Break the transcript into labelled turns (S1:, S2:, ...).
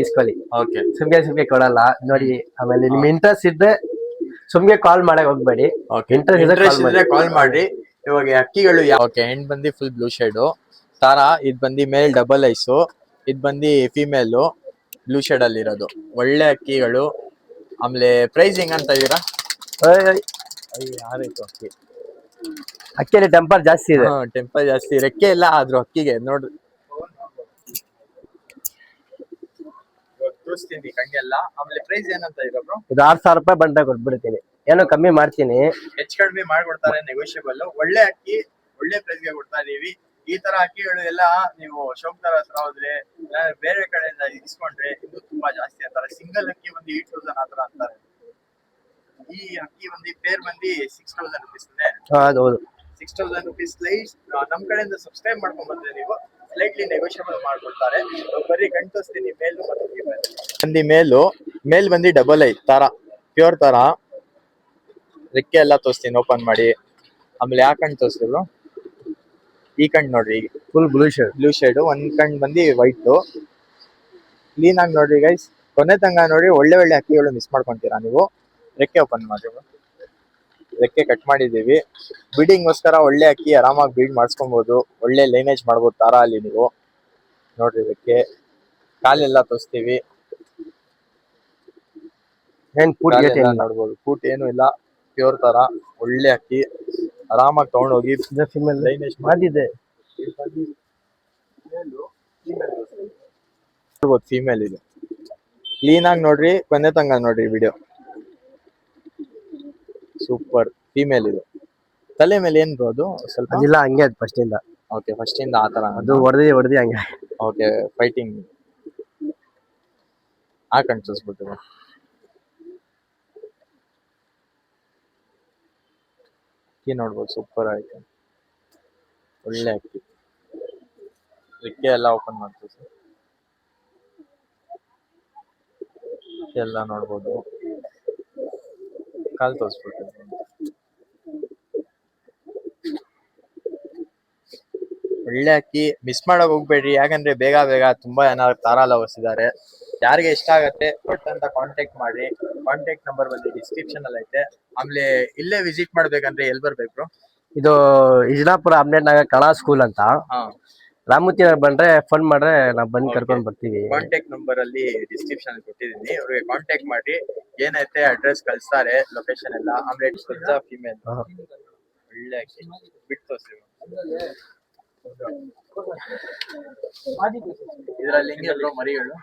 S1: ಇಸ್ಕೊಳ್ಳಿ.
S2: Okay
S1: ಸುಮ್ಗೆ ಕೊಡಲ್ಲ ನೋಡಿ. ಆಮೇಲೆ ನಿಮ್ ಇಂಟ್ರೆಸ್ಟ್ ಇದ್ರೆ ಸುಮ್ಗೆ ಕಾಲ್ ಮಾಡಕ್ ಹೋಗ್ಬೇಡಿ.
S2: ಇಂಟ್ರೆಸ್ಟ್ ಇದ್ರೆ ಕಾಲ್ ಮಾಡಿ. ಇವಾಗ ಅಕ್ಕಿಗಳು ಓಕೆ ಹೆಣ್ ಬಂದಿ ಫುಲ್ ಬ್ಲೂ ಶೇಡು ತಾರಾ, ಇದ್ ಬಂದಿ ಮೇಲ್ ಡಬಲ್ ಐಸು, ಇದ್ ಬಂದಿ ಫಿಮೇಲು ಬ್ಲೂ ಶೇಡ್ ಅಲ್ಲಿ ಇರೋದು ಒಳ್ಳೆ ಅಕ್ಕಿಗಳು. ಆಮೇಲೆ ಪ್ರೈಸ್ ಹೆಂಗಂತ ಇದೀರಾ? ಯಾರಾಯ್ತು ಅಕ್ಕಿ
S1: ಅಕ್ಕಿಯಲ್ಲಿ ಟೆಂಪರ್ ಜಾಸ್ತಿ ಇದೆ.
S2: ಟೆಂಪರ್ ಜಾಸ್ತಿ, ರೆಕ್ಕೆ ಎಲ್ಲ ಆದ್ರೂ ಅಕ್ಕಿಗೆ ನೋಡ್ರಿ. ತೋರಿಸ್ತೀನಿ ಕಂಗೆಲ್ಲ. ಆಮೇಲೆ ಪ್ರೈಸ್ ಏನಂತ ಇದೆ ಬ್ರೋ?
S1: ಇದು 6,000 ರೂಪಾಯಿ ಬಂದಾಗ ಕೊಟ್ಬಿಡ್ತೀನಿ. ಏನೋ ಕಮ್ಮಿ ಮಾಡ್ತೀನಿ,
S2: ಹೆಚ್ಚು ಕಡಿಮೆ ಮಾಡ್ಕೊಡ್ತಾರೆ, ನೆಗೋಷಿಯಬಲ್. ಒಳ್ಳೆ ಅಕ್ಕಿ ಒಳ್ಳೆ ಪ್ರೈಸ್ಗೆ ಕೊಡ್ತಾ ಇದೀವಿ. ಈ ತರ ಅಕ್ಕಿಗಳು ಎಲ್ಲ ನೀವು ಶೋಕ್ದಾರ್ ಹತ್ರ ಹೋದ್ರೆ ಬೇರೆ ಕಡೆಯಿಂದ ಇಸ್ಕೊಂಡ್ರೆ ಇದು ತುಂಬಾ ಜಾಸ್ತಿ ಅಂತಾರೆ. ಸಿಂಗಲ್ ಅಕ್ಕಿ ಒಂದು 8,000 ಆತರ ಅಂತಾರೆ. ಈ ಅಕ್ಕಿ ಒಂದು ಪೇರ್ ಬಂದು 6,000 ರುಪೀಸ್.
S1: ಹೌದು
S2: 6,000 ರುಪೀಸ್. ನಮ್ ಕಡೆಯಿಂದ ಸಬ್ಸ್ಕ್ರೈಬ್ ಮಾಡ್ಕೊಂಡ್ ಬಂದ್ರೆ ನೀವು ಸ್ಲೈಟ್ಲಿ ನೆಗೋಷಿಯಬಲ್ ಮಾಡ್ಕೊಡ್ತಾರೆ. ಬರೀ ಗಂಟಸ್ತೀನಿ ಮೇಲು ಮತ್ತು ಮೇಲ್ ಬಂದು ಡಬಲ್ ಐ ತರ ಪ್ಯೂರ್ ತರ. ರೆಕ್ಕೆ ಎಲ್ಲ ತೋರಿಸ್ತೀನಿ ಓಪನ್ ಮಾಡಿ. ಆಮೇಲೆ ಯಾವ ಕಣ್ ತೋರಿಸಿದ್ರು? ಈ ಕಣ್ ನೋಡ್ರಿ,
S1: ಫುಲ್ ಬ್ಲೂ
S2: ಶೇಡ್. ಒಂದ್ ಕಣ್ ಬಂದು ವೈಟ್. ಕ್ಲೀನ್ ಆಗಿ ನೋಡ್ರಿ ಗೈಸ್, ಕೊನೆ ತಂಗ ನೋಡಿ. ಒಳ್ಳೆ ಒಳ್ಳೆ ಅಕ್ಕಿಗಳು ಮಿಸ್ ಮಾಡ್ಕೊಂತೀರಾ ನೀವು. ರೆಕ್ಕೆ ಓಪನ್ ಮಾಡಿ. ರೆಕ್ಕೆ ಕಟ್ ಮಾಡಿದೀವಿ. ಬೀಡಿಂಗ್ಗೋಸ್ಕರ ಒಳ್ಳೆ ಅಕ್ಕಿ ಆರಾಮಾಗಿ ಬೀಡ್ ಮಾಡಿಸ್ಕೊಬಹುದು. ಒಳ್ಳೆ ಲೈನೇಜ್ ಮಾಡ್ಬೋದು ತಾರಾ ಅಲ್ಲಿ ನೀವು ನೋಡ್ರಿ. ರೆಕ್ಕೆ ಕಾಲೆಲ್ಲ ತೋರಿಸ್ತೀವಿ. ನೋಡ್ಬೋದು, ಕೂಟ್ ಏನು ಇಲ್ಲ, ಪ್ಯೂರ್ ತರ ಒಳ್ಳೆ ಅಕ್ಕಿ. ಆರಾಮಾಗಿ ತಗೊಂಡೋಗಿ ಲೈನೇಜ್
S1: ಮಾಡಿದೆ.
S2: ಫೀಮೇಲ್ ಇದೆ. ಕ್ಲೀನ್ ಆಗಿ ನೋಡ್ರಿ, ಕೊನೆ ತಂಗ ನೋಡ್ರಿ ವಿಡಿಯೋ. ಸೂಪರ್ ಫೀಮೇಲ್ ಇದು. ತಲೆ ಮೇಲೆ ಏನ್ ಬ್ರೋ ಅದು? ಸ್ವಲ್ಪ
S1: ಇಲ್ಲ, ಹಂಗೆ ಅದು ಫಸ್ಟ್ ಇಂದ.
S2: ಓಕೆ, ಫಸ್ಟ್ ಇಂದ ಆತರ
S1: ಅದು ಹೊಡೆದಿ ಹಂಗೆ.
S2: ಓಕೆ, ಫೈಟಿಂಗ್ ಹಾಕೊಂಡು ತೋರಿಸ್ಬಿಟ್ಟು ಅಕ್ಕಿ ನೋಡ್ಬೋದು, ಸೂಪರ್ ಆಯ್ತು. ಒಳ್ಳೆ ಅಕ್ಕಿ. ರೆಕ್ಕೆ ಎಲ್ಲ ಓಪನ್ ಮಾಡ್ತೀವಿ ಸರ್. ಎಲ್ಲ ನೋಡ್ಬೋದು. ಕಾಲ್ ತೋರಿಸ್ಬಿಟ್ಟು ಒಳ್ಳೆ ಅಕ್ಕಿ ಮಿಸ್ ಮಾಡಕ್ ಹೋಗ್ಬೇಡ್ರಿ. ಯಾಕಂದ್ರೆ ಬೇಗ ಬೇಗ ತುಂಬಾ ಜನ ತಾರಾ ಲವರ್ಸ್ ಇದಾರೆ. ಯಾರಿಗೆ ಇಷ್ಟ ಆಗತ್ತೆ ಅಂತ ಕಾಂಟ್ಯಾಕ್ಟ್ ಮಾಡಿ. ಕಾಂಟ್ಯಾಕ್ಟ್ ನಂಬರ್ ಬಂದು ಡಿಸ್ಕ್ರಿಪ್ಷನ್ ಅಲ್ಲಿ ಐತೆ. ಆಮೇಲೆ ಇಲ್ಲೇ ವಿಸಿಟ್ ಮಾಡ್ಬೇಕಂದ್ರೆ ಎಲ್ಲಿ ಬರ್ಬೇಕು?
S1: ಇದು ಇಜ್ಲಾಪುರ ಅಮ್ನೇಟ್ನಾಗ ಕಲಾ ಸ್ಕೂಲ್ ಅಂತ. ರಾಮೂರ್ತಿ ಬಂದ್ರೆ ಫೋನ್ ಮಾಡ್ರೆ ನಾವ್ ಬಂದ್ ಕರ್ಕೊಂಡ್ ಬರ್ತೀವಿ.
S2: ಕಾಂಟ್ಯಾಕ್ಟ್ ನಂಬರ್ ಅಲ್ಲಿ ಡಿಸ್ಕ್ರಿಪ್ಷನ್ ಕೊಟ್ಟಿದೀನಿ, ಅವ್ರಿಗೆ ಕಾಂಟ್ಯಾಕ್ಟ್ ಮಾಡಿ. ಏನೈತೆ ಅಡ್ರೆಸ್ ಕಳಿಸ್ತಾರೆ, ಲೊಕೇಶನ್ ಎಲ್ಲ. ಆಮೇಲೆ ಫಿಮೇಲ್ ಒಳ್ಳೆ ಅಕ್ಕಿ ಬಿಟ್ಟು ಇದರಲ್ಲಿ ಮರಿಗಳು